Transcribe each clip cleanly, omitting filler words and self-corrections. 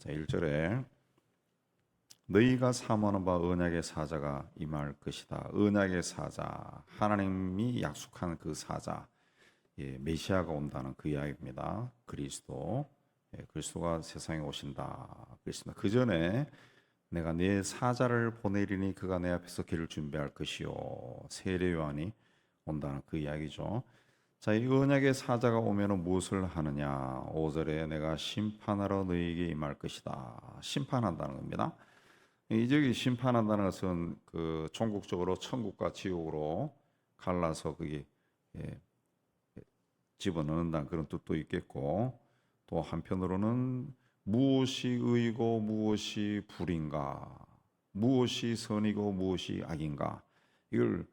자, 1절에 너희가 사모하는 바 언약의 사자가 임할 것이다. 언약의 사자, 하나님이 약속한 그 사자, 메시아가 온다는 그 이야기입니다. 그리스도, 그리스도가 세상에 오신다. 그렇습니다. 그 전에 내가 내 사자를 보내리니 그가 내 앞에서 길을 준비할 것이요. 세례 요한이 온다는 그 이야기죠. 자, 이 언약의 사자가 오면은 무엇을 하느냐? 5절에 내가 심판하러 너희에게 임할 것이다. 심판한다는 겁니다. 이 저기 심판한다는 것은 그 종국적으로 천국과 지옥으로 갈라서 그게 예, 집어넣는다는 그런 뜻도 있겠고, 또 한편으로는 무엇이 의고 무엇이 불인가, 무엇이 선이고 무엇이 악인가, 이걸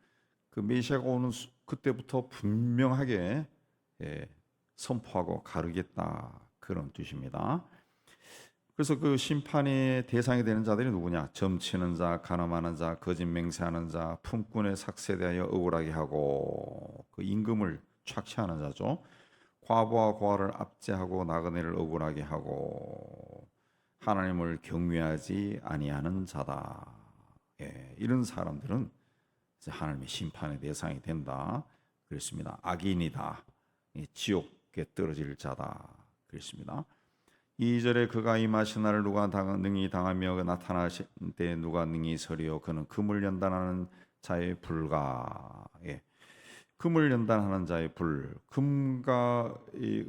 그 메시아가 오는 그때부터 분명하게 선포하고 가르겠다, 그런 뜻입니다. 그래서 그 심판의 대상이 되는 자들이 누구냐? 점치는 자, 간음하는 자, 거짓 맹세하는 자, 품꾼의 삭세에 대하여 억울하게 하고 그 임금을 착취하는 자죠. 과부와 고아를 압제하고 나그네를 억울하게 하고 하나님을 경외하지 아니하는 자다. 이런 사람들은 이제 하나님의 심판의 대상이 된다. 그렇습니다. 악인이다. 지옥에 떨어질 자다. 그렇습니다. 2절에 그가 임하신 날을 누가 능히 당하며 나타나실 때 누가 능히 서리요. 그는 금을 연단하는 자의 불가. 금을 연단하는 자의 불. 금과 이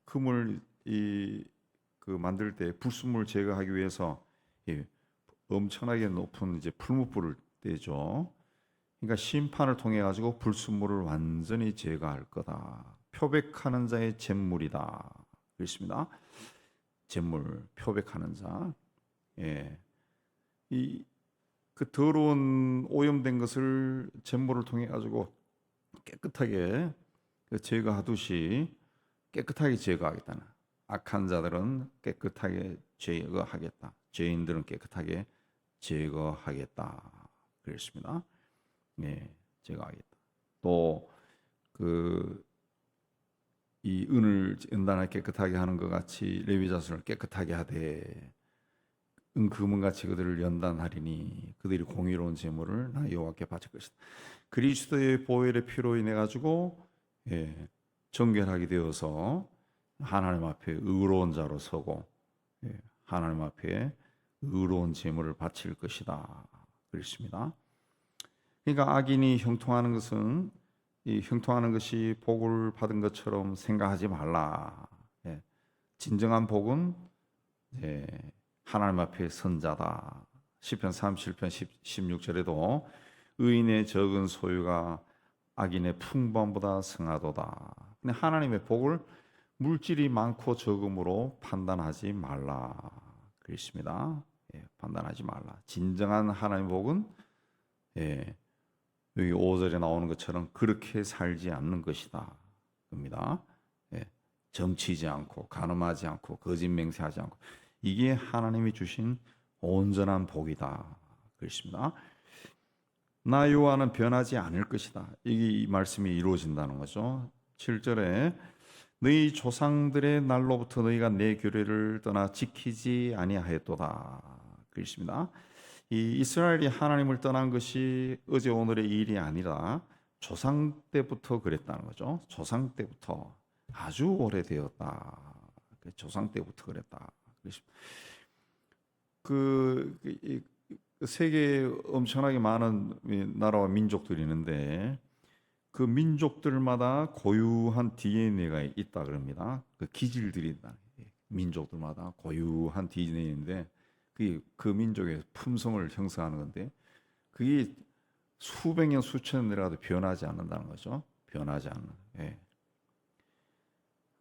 금을 그 만들 때 불순물을 제거하기 위해서 엄청나게 높은 이제 풀무불을 떼죠. 그러니까 심판을 통해 가지고 불순물을 완전히 제거할 거다. 표백하는 자의 잿물이다. 그렇습니다. 잿물, 표백하는 자. 그 더러운 오염된 것을 잿물을 통해 가지고 깨끗하게 제거하듯이 깨끗하게 제거하겠다는. 악한 자들은 깨끗하게 제거하겠다. 죄인들은 깨끗하게 제거하겠다. 그랬습니다. 제거하겠다. 또 이 은을 연단하게 깨끗하게 하는 것 같이 레위 자손을 깨끗하게 하되 금은같이 그들을 연단하리니 그들이 공의로운 제물을 나 여호와께 바칠 것이다. 그리스도의 보혈의 피로 인해 가지고 정결하게 되어서 하나님 앞에 의로운 자로 서고 하나님 앞에 의로운 제물을 바칠 것이다. 그렇습니다. 그러니까 악인이 형통하는 것은 이 형통하는 것이 복을 받은 것처럼 생각하지 말라. 진정한 복은 하나님 앞에 선자다. 시편 37편 16절에도 의인의 적은 소유가 악인의 풍부함보다 승하도다. 근데 하나님의 복을 물질이 많고 적음으로 판단하지 말라. 그렇습니다. 판단하지 말라. 진정한 하나님의 복은 여기 5절에 나오는 것처럼 그렇게 살지 않는 것이다. 겁니다. 점치지 않고 간음하지 않고 거짓 맹세하지 않고 이게 하나님이 주신 온전한 복이다. 그렇습니다. 나 여호와는 변하지 않을 것이다. 이게 이 말씀이 이루어진다는 거죠. 7절에 너희 조상들의 날로부터 너희가 내 규례를 떠나 지키지 아니하였도다. 그렇습니다. 이 이스라엘이 하나님을 떠난 것이 어제 오늘의 일이 아니라 조상 때부터 그랬다는 거죠. 조상 때부터 아주 오래되었다. 조상 때부터 그랬다. 세계에 엄청나게 많은 나라와 민족들이 있는데 그 민족들마다 고유한 DNA가 있다 그럽니다. 그 기질들이 있다. 민족들마다 고유한 DNA인데 그 민족의 품성을 형성하는 건데 그게 수백 년 수천 년이라도 변하지 않는다는 거죠. 변하지 않는.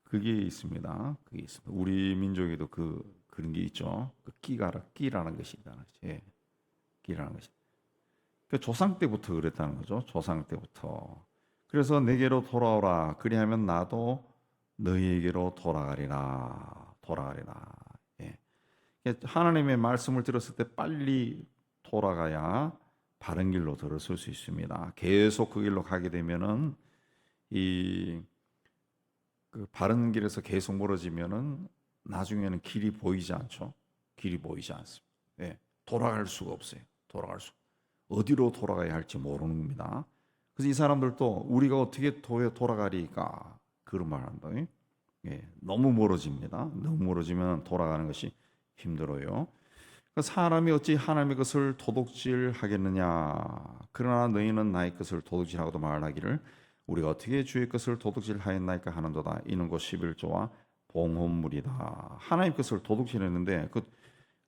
그게 있습니다. 그게 있습니다. 우리 민족에도 그런 게 있죠. 끼라는 것이 있다는 거죠. 끼라는 것이. 그 조상 때부터 그랬다는 거죠. 조상 때부터. 그래서 내게로 돌아오라. 그리하면 나도 너희에게로 돌아가리라. 하나님의 말씀을 들었을 때 빨리 돌아가야 바른 길로 들어설 수 있습니다. 계속 그 길로 가게 되면은 그 바른 길에서 계속 멀어지면은 나중에는 길이 보이지 않죠. 길이 보이지 않습니다. 예, 돌아갈 수가 없어요. 돌아갈 수. 어디로 돌아가야 할지 모르는 겁니다. 그래서 이 사람들도 우리가 어떻게 돌아가리까 그런 말 한다. 예, 너무 멀어집니다. 너무 멀어지면 돌아가는 것이 힘들어요. 사람이 어찌 하나님의 것을 도둑질하겠느냐. 그러나 너희는 나의 것을 도둑질하고도 말하기를 우리가 어떻게 주의 것을 도둑질하였나이까 하는도다. 이는 곧 11조와 봉헌물이다. 하나님 것을 도둑질했는데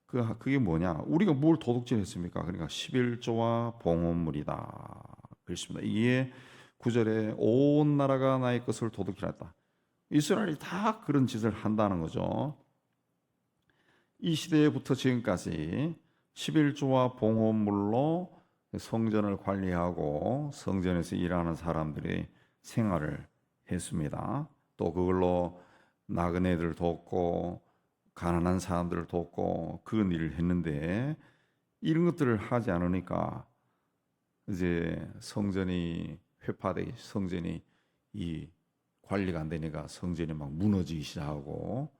그게 뭐냐? 우리가 뭘 도둑질했습니까? 그러니까 11조와 봉헌물이다. 그렇습니다. 이게 9절에 온 나라가 나의 것을 도둑질했다. 이스라엘이 다 그런 짓을 한다는 거죠. 이 시대부터 지금까지 11조와 봉헌물로 성전을 관리하고 성전에서 일하는 사람들이 생활을 했습니다. 또 그걸로 나그네들 돕고 가난한 사람들을 돕고 그런 일을 했는데 이런 것들을 하지 않으니까 이제 성전이 회파되기, 성전이 이 관리가 안 되니까 성전이 막 무너지기 시작하고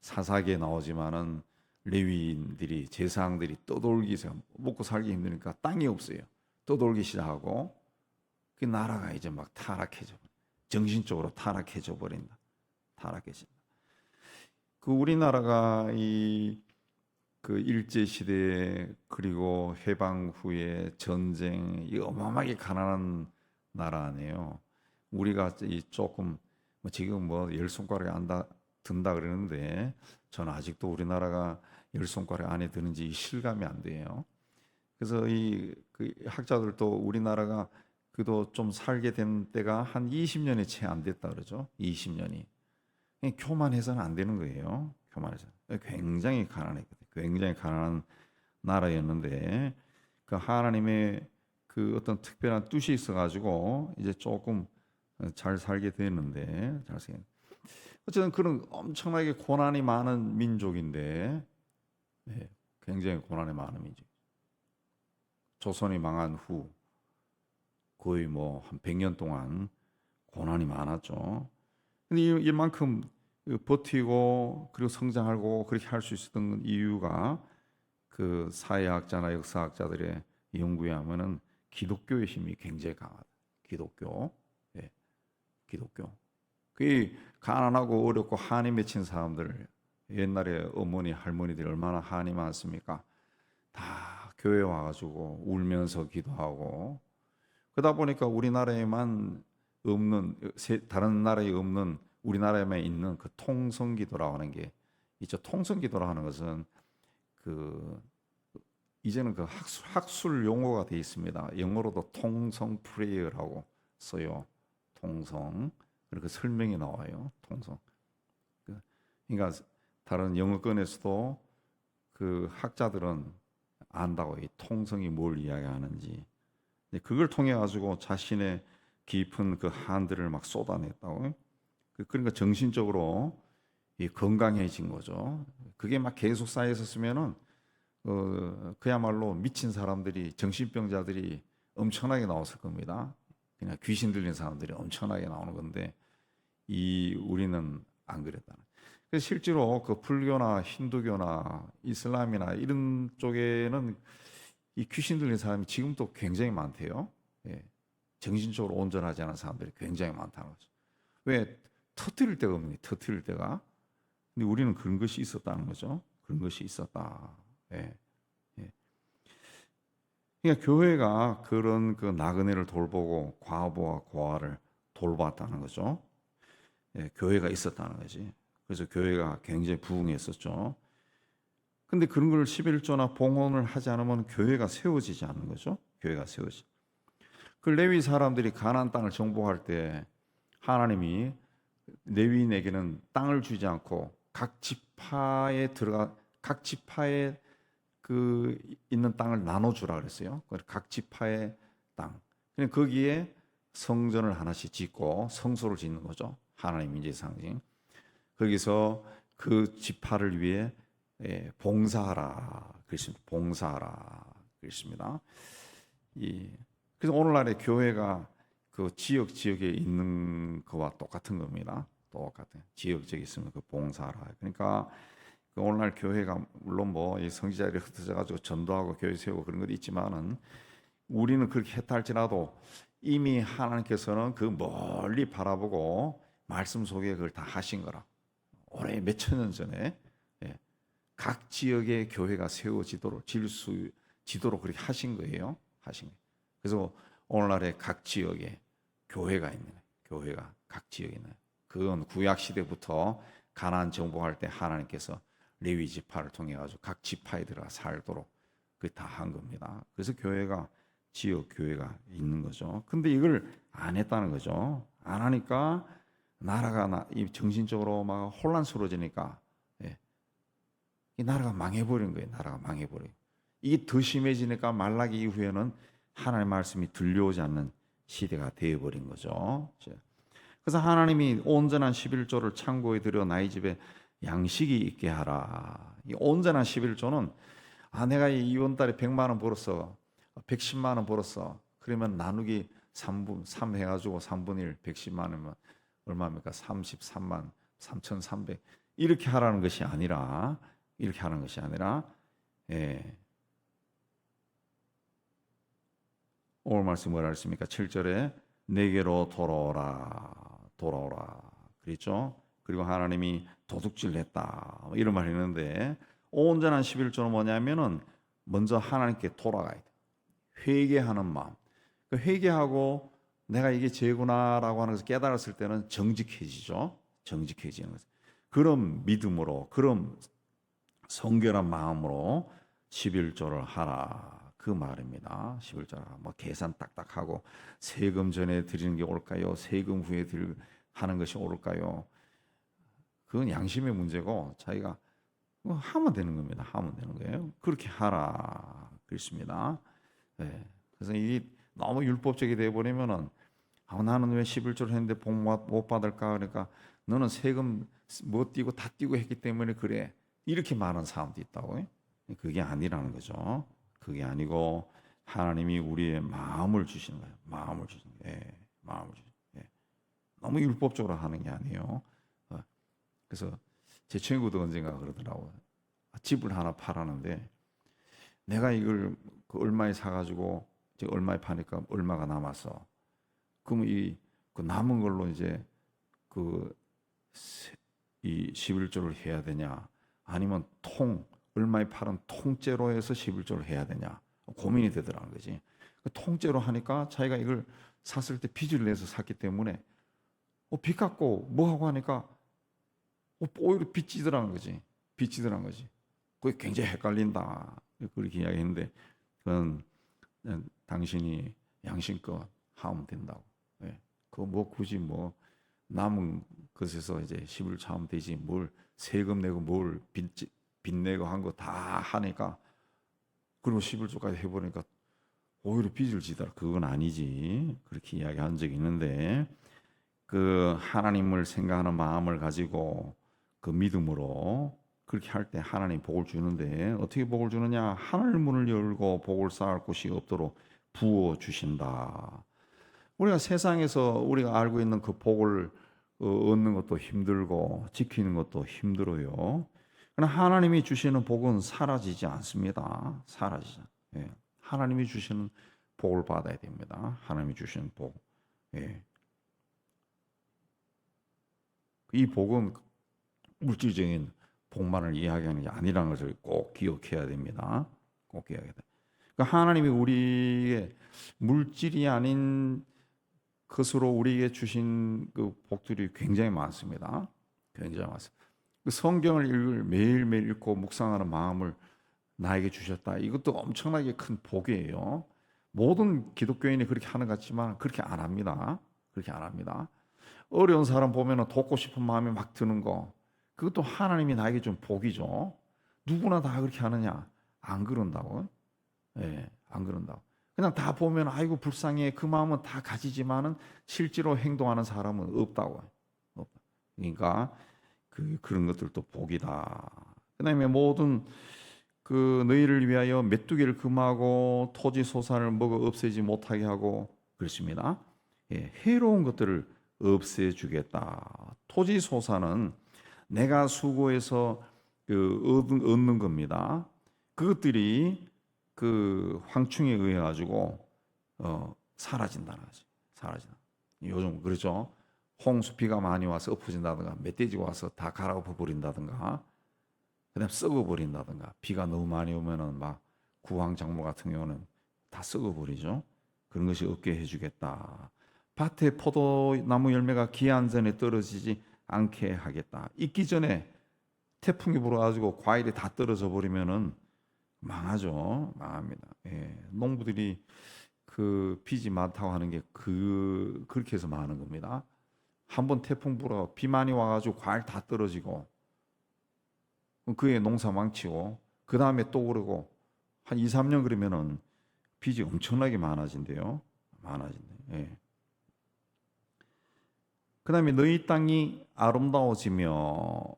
사사기에 나오지만은 레위인들이 제사장들이 떠돌기 시작, 먹고 살기 힘드니까 땅이 없어요. 떠돌기 시작하고 그 나라가 이제 막 타락해져, 정신적으로 타락해져 버린다. 타락해진다. 그 우리나라가 그 일제 시대 그리고 해방 후에 전쟁 이 어마어마하게 가난한 나라 아니에요. 우리가 조금 지금 뭐 열 손가락에 든다 그러는데 저는 아직도 우리나라가 열 손가락 안에 드는지 실감이 안 돼요. 그래서 그 학자들도 우리나라가 그도 좀 살게 된 때가 한 20년이 채 안 됐다 그러죠. 20년이. 교만해서는 안 되는 거예요. 교만해서. 굉장히 가난했거든요. 굉장히 가난한 나라였는데 그 하나님의 그 어떤 특별한 뜻이 있어가지고 이제 조금 잘 살게 됐는데 어쨌든 그런 엄청나게 고난이 많은 민족인데 굉장히 고난이 많은 민족. 조선이 망한 후 거의 뭐 한 100년 동안 고난이 많았죠. 근데 이만큼 버티고 그리고 성장하고 그렇게 할 수 있었던 이유가 그 사회학자나 역사학자들의 연구에 하면은 기독교의 힘이 굉장히 강하다. 기독교. 기독교. 그 가난하고 어렵고 한이 맺힌 사람들 옛날에 어머니 할머니들이 얼마나 한이 많습니까? 다 교회 와가지고 울면서 기도하고 그러다 보니까 우리나라에만 없는 다른 나라에 없는 우리나라에만 있는 그 통성기도라고 하는 게 있죠. 통성기도라고 하는 것은 그 이제는 그 학술 용어가 되어 있습니다. 영어로도 통성 프레이어라고 써요. 통성. 그렇게 설명이 나와요. 통성. 그러니까 다른 영어권에서도 그 학자들은 안다고 이 통성이 뭘 이야기하는지. 그걸 통해 가지고 자신의 깊은 그 한들을 막 쏟아냈다고. 그러니까 정신적으로 건강해진 거죠. 그게 막 계속 쌓여 있었으면은 그야말로 미친 사람들이 정신병자들이 엄청나게 나왔을 겁니다. 그냥 귀신 들린 사람들이 엄청나게 나오는 건데 우리는 안 그랬다. 그래서 실제로 그 불교나 힌두교나 이슬람이나 이런 쪽에는 이 귀신 들린 사람이 지금도 굉장히 많대요. 정신적으로 온전하지 않은 사람들이 굉장히 많다는 거죠. 왜 터뜨릴 데가 없는 게 터뜨릴 데가. 근데 우리는 그런 것이 있었다는 거죠. 그런 것이 있었다. 그러니까 교회가 그런 그 나그네를 돌보고 과부와 고아를 돌봤다는 거죠. 교회가 있었다는 거지. 그래서 교회가 굉장히 부흥했었죠. 근데 그런 걸 11조나 봉헌을 하지 않으면 교회가 세워지지 않는 거죠. 교회가 세워지. 그 레위 사람들이 가나안 땅을 정복할 때 하나님이 레위인에게는 땅을 주지 않고 각 지파에 그 있는 땅을 나눠주라 그랬어요. 각 지파의 땅. 그냥 거기에 성전을 하나씩 짓고 성소를 짓는 거죠. 하나님 인재 상징. 거기서 그 지파를 위해 봉사하라 그랬습니다. 봉사하라 그랬습니다. 그래서 오늘날의 교회가 그 지역에 있는 거와 똑같은 겁니다. 똑같은 지역적에 있으면 그 봉사하라. 그러니까 그 오늘날 교회가 물론 뭐 이 성지자리에 흩어져 가지고 전도하고 교회 세우고 그런 것도 있지만은 우리는 그렇게 했다 할지라도 이미 하나님께서는 그 멀리 바라보고 말씀 속에 그걸 다 하신 거라. 올해 몇천 년 전에 예, 각 지역의 교회가 세워지도록 지도록 그렇게 하신 거예요. 하신 거예요. 그래서 오늘날의 각 지역에 교회가 있는 거예요. 교회가 각 지역에 있는 거예요. 그건 구약 시대부터 가나안 정복할 때 하나님께서 레위 지파를 통해 가지고 각 지파에 들어가 살도록 그 다 한 겁니다. 그래서 교회가 지역 교회가 있는 거죠. 근데 이걸 안 했다는 거죠. 안 하니까 나라가 정신적으로 막 혼란스러워지니까 예, 이 나라가 망해버린 거예요. 나라가 망해버려요. 이게 더 심해지니까 말라기 이후에는 하나님의 말씀이 들려오지 않는 시대가 되어버린 거죠. 그래서 하나님이 온전한 11조를 창고에 들여 나의 집에 양식이 있게 하라. 이 온전한 11조는 내가 이번 달에 100만 원 벌었어. 110만 원 벌었어. 그러면 나누기 3 해가지고 3분의 1, 110만 원이면 얼마입니까? 33만 3,300 이렇게 하라는 것이 아니라 예. 오늘 말씀 뭐라 했습니까? 7절에 내게로 돌아오라 그랬죠. 그리고 하나님이 도둑질 했다 이런 말 했는데 온전한 11조는 뭐냐면은 먼저 하나님께 돌아가야 돼. 회개하는 마음. 그 회개하고 내가 이게 죄구나라고 하는 것을 깨달았을 때는 정직해지죠. 정직해지는 거죠. 그런 믿음으로, 그런 성결한 마음으로 11조를 하라. 그 말입니다. 11조라. 뭐 계산 딱딱하고 세금 전에 드리는 게 옳을까요? 세금 후에 하는 것이 옳을까요? 그건 양심의 문제고 자기가 하면 되는 겁니다. 하면 되는 거예요. 그렇게 하라. 그렇습니다. 네. 그래서 이게 너무 율법적이 되어버리면은 나는 왜 11조를 했는데 복 못 받을까? 그러니까 너는 세금 못 띄고 다 띄고 했기 때문에 그래. 이렇게 말하는 사람도 있다고요. 그게 아니라는 거죠. 그게 아니고 하나님이 우리의 마음을 주시는 거예요. 마음을 주시는 거예요. 예, 마음을 주시는 거예요. 예. 너무 율법적으로 하는 게 아니에요. 그래서 제 친구도 언젠가 그러더라고요. 집을 하나 팔았는데 내가 이걸 그 얼마에 사가지고 이제 얼마에 파니까 얼마가 남았어. 그럼 그 남은 걸로 이제 이 11조를 해야 되냐? 아니면 얼마에 팔은 통째로 해서 11조를 해야 되냐? 고민이 되더라는 거지. 통째로 하니까 자기가 이걸 샀을 때 빚을 내서 샀기 때문에 빚 갚고 뭐 하고 하니까 오히려 빚지더라는 거지. 빚지더라는 거지. 그게 굉장히 헷갈린다. 그렇게 이야기했는데 그건 당신이 양심껏 하면 된다고. 예. 그거 뭐 굳이 뭐 남은 것에서 이제 11조 하면 되지. 뭘 세금 내고 뭘 빚 내고 한 거 다 하니까 그리고 11조까지 해보니까 오히려 빚을 지더라. 그건 아니지. 그렇게 이야기한 적이 있는데 그 하나님을 생각하는 마음을 가지고 그 믿음으로 그렇게 할 때 하나님 복을 주는데 어떻게 복을 주느냐? 하늘 문을 열고 복을 쌓을 곳이 없도록 부어 주신다. 우리가 세상에서 우리가 알고 있는 그 복을 얻는 것도 힘들고 지키는 것도 힘들어요. 그러나 하나님이 주시는 복은 사라지지 않습니다. 사라지지. 예. 하나님이 주시는 복을 받아야 됩니다. 하나님이 주시는 복. 예. 이 복은 물질적인 복만을 이야기하는 게 아니라는 것을 꼭 기억해야 됩니다. 꼭 기억해야 돼. 그러니까 하나님이 우리의 물질이 아닌 것으로 우리에게 주신 그 복들이 굉장히 많습니다. 굉장히 많습니다. 그 성경을 매일매일 읽고 묵상하는 마음을 나에게 주셨다. 이것도 엄청나게 큰 복이에요. 모든 기독교인이 그렇게 하는 것 같지만 그렇게 안 합니다. 그렇게 안 합니다. 어려운 사람 보면 돕고 싶은 마음이 막 드는 거. 그것도 하나님이 나에게 준 복이죠. 누구나 다 그렇게 하느냐? 안 그런다고. 예, 안 그런다고. 그냥 다 보면 아이고 불쌍해. 그 마음은 다 가지지만은 실제로 행동하는 사람은 없다고. 그러니까 그런 것들도 복이다. 그다음에 모든 그 너희를 위하여 메뚜기를 금하고 토지 소산을 먹어 없애지 못하게 하고 그렇습니다. 예, 해로운 것들을 없애주겠다. 토지 소산은 내가 수고해서 얻는 겁니다. 그것들이 그 황충에 의해 가지고 사라진다는 거지. 사라진다. 요즘 그렇죠. 홍수 비가 많이 와서 엎어진다든가 멧돼지가 와서 다 갈아엎어 버린다든가 그다음 썩어 버린다든가 비가 너무 많이 오면은 막 구황작물 같은 경우는 다 썩어 버리죠. 그런 것이 없게 해주겠다. 밭에 포도나무 열매가 기한 전에 떨어지지 않게 하겠다. 익기 전에 태풍이 불어가지고 과일이 다 떨어져 버리면은 망하죠. 망합니다. 예. 농부들이 그 빚이 많다고 하는 게 그렇게 해서 망하는 겁니다. 한번 태풍 불어 비 많이 와가지고 과일 다 떨어지고 그의 농사 망치고 그 다음에 또 그러고 한 2, 3년 그러면은 빚이 엄청나게 많아진대요. 많아진대. 예. 그 다음에 너희 땅이 아름다워지며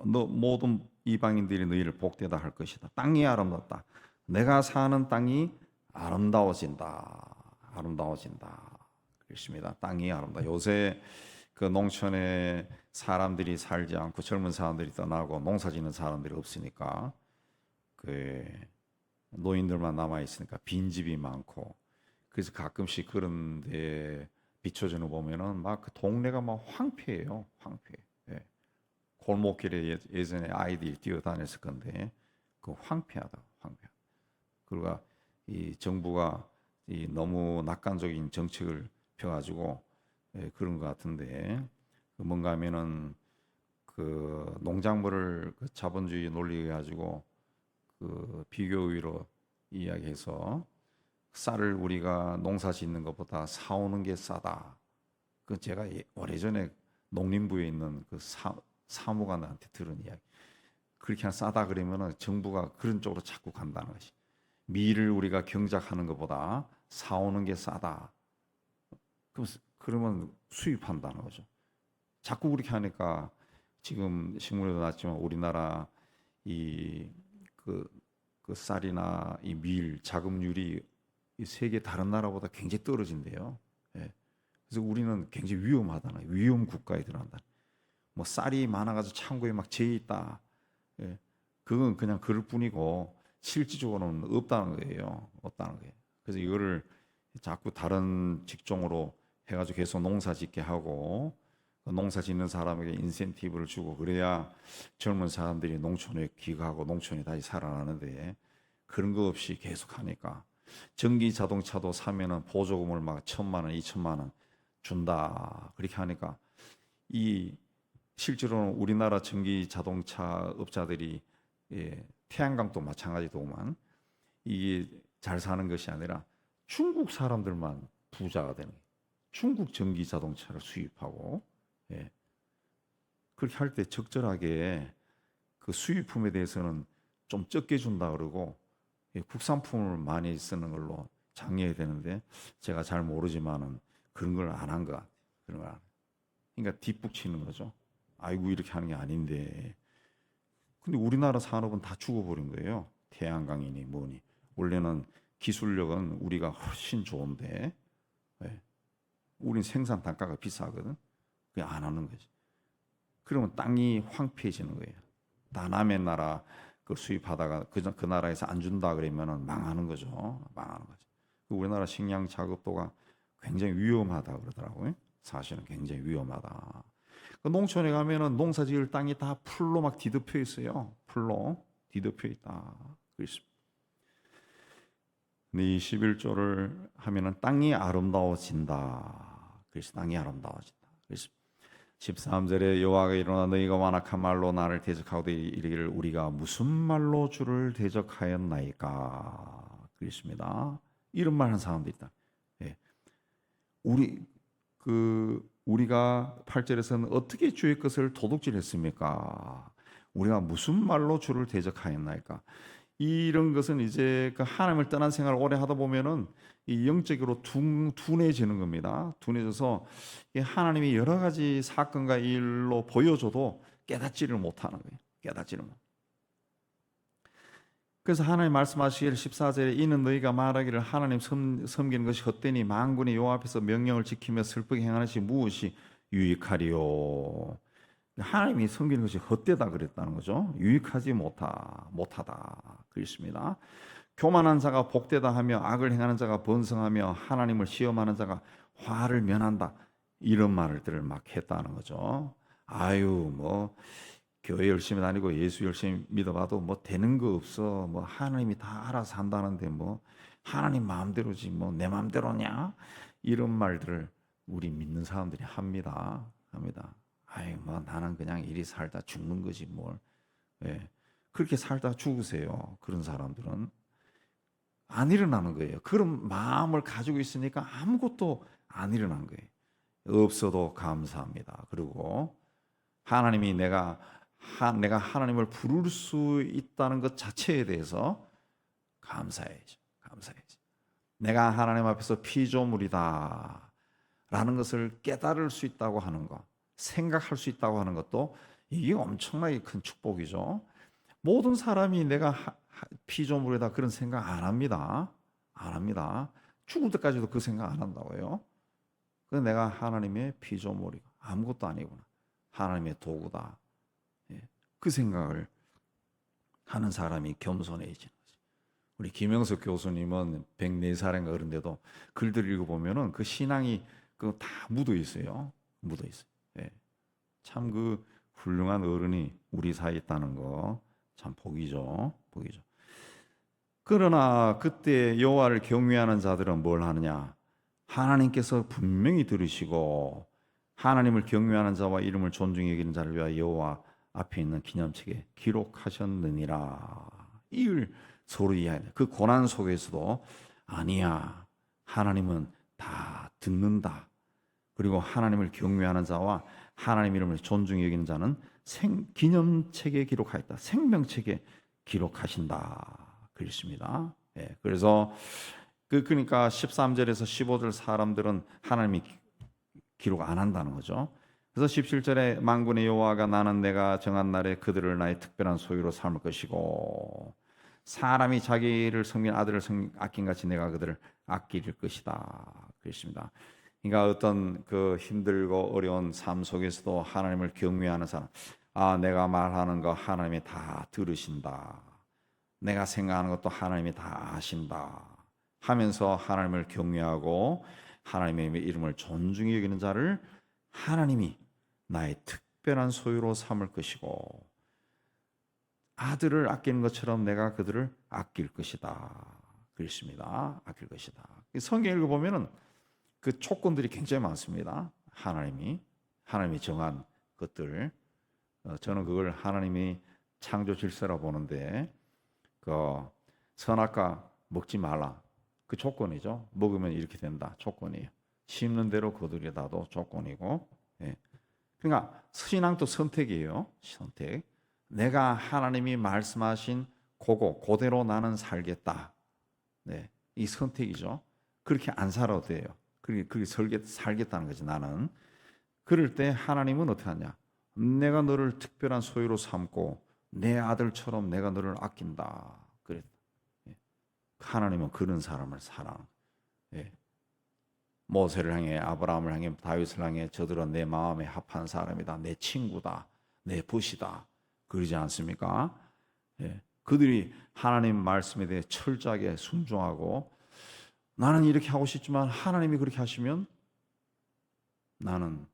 너 모든 이방인들이 너희를 복되다 할 것이다. 땅이 아름답다. 내가 사는 땅이 아름다워진다. 아름다워진다. 그렇습니다. 땅이 아름다. 요새 그 농촌에 사람들이 살지 않고 젊은 사람들이 떠나고 농사 짓는 사람들이 없으니까 그 노인들만 남아 있으니까 빈집이 많고 그래서 가끔씩 그런 데 비춰주는 거 보면은 막 그 동네가 막 황폐해요. 황폐. 예. 골목길에 예전에 아이들이 뛰어다녔을 건데 그 황폐하다. 황폐. 그리고 이 정부가 이 너무 낙관적인 정책을 펴가지고 예, 그런 것 같은데 뭔가 하면은 그 농작물을 그 자본주의 논리에 가지고 그 비교의로 이야기해서 쌀을 우리가 농사 짓는 것보다 사오는 게 싸다. 그 제가 오래전에 농림부에 있는 그 사무관한테 들은 이야기. 그렇게 싸다 그러면은 정부가 그런 쪽으로 자꾸 간다는 것이. 밀을 우리가 경작하는 것보다 사오는 게 싸다. 그러면 수입한다는 거죠. 자꾸 그렇게 하니까 지금 신문에도 났지만 우리나라 그 쌀이나 이 밀 자급률이 이 세계 다른 나라보다 굉장히 떨어진대요. 예. 그래서 우리는 굉장히 위험하다는 위험 국가에 들어간다. 뭐 쌀이 많아가지고 창고에 막 재해 있다. 예. 그건 그냥 그럴 뿐이고 실질적으로는 없다는 거예요. 없다는 거예요. 그래서 이거를 자꾸 다른 직종으로 해가지고 계속 농사 짓게 하고 농사 짓는 사람에게 인센티브를 주고 그래야 젊은 사람들이 농촌에 귀가하고 농촌이 다시 살아나는데 그런 거 없이 계속 하니까 전기 자동차도 사면은 보조금을 막 1,000만 원, 2,000만 원 준다 그렇게 하니까 이 실제로는 우리나라 전기 자동차 업자들이 예, 태양광도 마찬가지더구만 이게 잘 사는 것이 아니라 중국 사람들만 부자가 되는 거예요. 중국 전기 자동차를 수입하고 예. 그렇게 할 때 적절하게 그 수입품에 대해서는 좀 적게 준다 그러고 예, 국산품을 많이 쓰는 걸로 장려해야 되는데 제가 잘 모르지만은 그런 걸 안 한 것 같아요. 그런 걸 안. 그러니까 뒷북치는 거죠. 아이고 이렇게 하는 게 아닌데. 근데 우리나라 산업은 다 죽어버린 거예요. 태양광이니 뭐니. 원래는 기술력은 우리가 훨씬 좋은데 예. 우린 생산 단가가 비싸거든. 그게 안 하는 거지. 그러면 땅이 황폐해지는 거예요. 다 남의 나라 그 수입하다가 그 나라에서 안 준다 그러면은 망하는 거죠. 망하는 거죠. 우리나라 식량 작업도가 굉장히 위험하다 그러더라고요. 사실은 굉장히 위험하다. 그 농촌에 가면은 농사 지을 땅이 다 풀로 막 뒤덮여 있어요. 풀로 뒤덮여 있다. 그렇습니다. 이 11조를 하면은 땅이 아름다워진다. 그래서 땅이 아름다워진다. 그래서 13절에 여호와가 일어나 너희가 완악한 말로 나를 대적하고 이르기를 우리가 무슨 말로 주를 대적하였나이까. 그렇습니다. 이런 말 하는 사람들이 있다. 예. 우리가 8절에서는 어떻게 주의 것을 도둑질했습니까? 우리가 무슨 말로 주를 대적하였나이까? 이런 것은 이제 그 하나님을 떠난 생활을 오래 하다 보면은 이 영적으로 둔해지는 겁니다. 둔해져서 하나님이 여러 가지 사건과 일로 보여줘도 깨닫지를 못하는 거예요. 깨닫지를 못. 그래서 하나님 말씀하시기를 14절에 이는 너희가 말하기를 하나님 섬기는 것이 헛되니 만군의 여호와 앞에서 명령을 지키며 슬프게 행하는 것이 무엇이 유익하리요. 하나님이 섬기는 것이 헛되다 그랬다는 거죠. 유익하지 못하다 그랬습니다. 교만한 자가 복되다 하며 악을 행하는 자가 번성하며 하나님을 시험하는 자가 화를 면한다. 이런 말들을 막 했다는 거죠. 아유 뭐 교회 열심히 다니고 예수 열심히 믿어봐도 뭐 되는 거 없어. 뭐 하나님이 다 알아서 한다는데 뭐 하나님 마음대로지 뭐 내 마음대로냐? 이런 말들을 우리 믿는 사람들이 합니다. 아유 뭐 나는 그냥 이리 살다 죽는 거지 뭘. 예. 그렇게 살다 죽으세요. 그런 사람들은 안 일어나는 거예요. 그런 마음을 가지고 있으니까 아무것도 안 일어난 거예요. 없어도 감사합니다. 그리고 하나님이 내가 하나님을 부를 수 있다는 것 자체에 대해서 감사해야죠. 내가 하나님 앞에서 피조물이다 라는 것을 깨달을 수 있다고 하는 것, 생각할 수 있다고 하는 것도 이게 엄청나게 큰 축복이죠. 모든 사람이 내가 피조물이다 그런 생각 안 합니다. 죽을 때까지도 그 생각 안 한다고요. 그 내가 하나님의 피조물이고 아무것도 아니구나. 하나님의 도구다. 그 생각을 하는 사람이 겸손해지는 거지. 우리 김영석 교수님은 104살인가 그런데도 글들 읽어보면은 그 신앙이 그 다 묻어 있어요. 참 그 훌륭한 어른이 우리 사이에 있다는 거 참 복이죠. 그러나 그때 여호와를 경외하는 자들은 뭘 하느냐? 하나님께서 분명히 들으시고 하나님을 경외하는 자와 이름을 존중히 여기는 자를 위하여 여호와 앞에 있는 기념책에 기록하셨느니라. 이를 서로 이해하는 그 고난 속에서도 아니야. 하나님은 다 듣는다. 그리고 하나님을 경외하는 자와 하나님 이름을 존중히 여기는 자는 기념책에 기록하였다. 생명책에 기록하신다. 그렇습니다. 그래서 그러니까 13절에서 15절 사람들은 하나님이 기록 안 한다는 거죠. 그래서 17절에 만군의 여호와가 나는 내가 정한 날에 그들을 나의 특별한 소유로 삼을 것이고 사람이 자기를 섬긴 아들을 아낀 같이 내가 그들을 아낄 것이다. 그렇습니다. 그러니까 어떤 그 힘들고 어려운 삶 속에서도 하나님을 경외하는 사람, 내가 말하는 거 하나님이 다 들으신다. 내가 생각하는 것도 하나님이 다 아신다. 하면서 하나님을 경외하고 하나님의 이름을 존중히 여기는 자를 하나님이 나의 특별한 소유로 삼을 것이고 아들을 아끼는 것처럼 내가 그들을 아낄 것이다. 그렇습니다. 아낄 것이다. 성경 읽어보면은 그 조건들이 굉장히 많습니다. 하나님이 정한 것들. 저는 그걸 하나님이 창조 질서라 보는데 그 선악과 먹지 말라. 그 조건이죠. 먹으면 이렇게 된다. 조건이에요. 심는 대로 거두리다도 조건이고. 그러니까 신앙도 선택이에요. 선택. 내가 하나님이 말씀하신 그대로 나는 살겠다. 이 선택이죠. 그렇게 안 살아도 돼요. 그렇게 살겠다는 거지 나는. 그럴 때 하나님은 어떻게 하냐? 내가 너를 특별한 소유로 삼고 내 아들처럼 내가 너를 아낀다. 그랬다. 하나님은 그런 사람을 사랑. 모세를 향해 아브라함을 향해 다윗을 향해 저들은 내 마음에 합한 사람이다. 내 친구다. 내 벗이다. 그러지 않습니까? 그들이 하나님 말씀에 대해 철저하게 순종하고 나는 이렇게 하고 싶지만 하나님이 그렇게 하시면 나는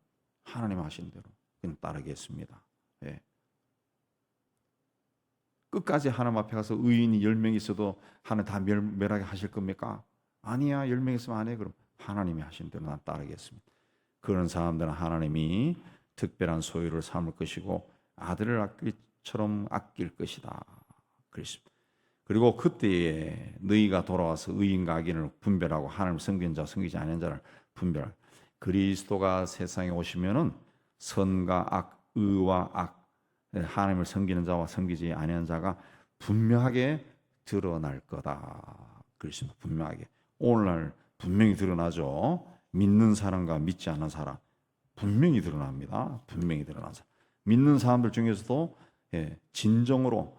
하나님 하신 대로 그냥 따르겠습니다. 끝까지 하나님 앞에 가서 의인이 10명 있어도 하나님 다 멸하게 하실 겁니까? 아니야. 10명 있으면 안 해. 그럼 하나님이 하신 대로 난 따르겠습니다. 그런 사람들은 하나님이 특별한 소유를 삼을 것이고 아들을 아낄처럼 아낄 것이다. 그렇습니다. 그리고 그때에 너희가 돌아와서 의인과 악인을 분별하고 하나님을 섬기는 자와 섬기지 않는 자를 분별하고 그리스도가 세상에 오시면은 선과 악, 의와 악, 하나님을 섬기는 자와 섬기지 아니하는 자가 분명하게 드러날 거다. 그렇습니다. 분명하게. 오늘날 분명히 드러나죠. 믿는 사람과 믿지 않는 사람 분명히 드러납니다. 분명히 드러나서 믿는 사람들 중에서도 진정으로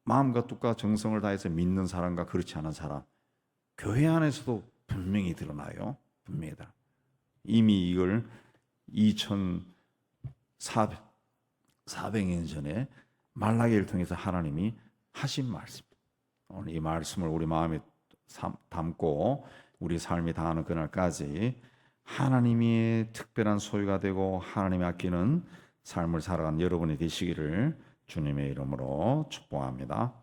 마음과 뜻과 정성을 다해서 믿는 사람과 그렇지 않은 사람 교회 안에서도 분명히 드러나요. 분명히 드러나. 이미 이걸 2400 400년 전에 말라기를 통해서 하나님이 하신 말씀. 오늘 이 말씀을 우리 마음에 담고 우리 삶이 다하는 그날까지 하나님의 특별한 소유가 되고 하나님이 아끼는 삶을 살아가는 여러분이 되시기를 주님의 이름으로 축복합니다.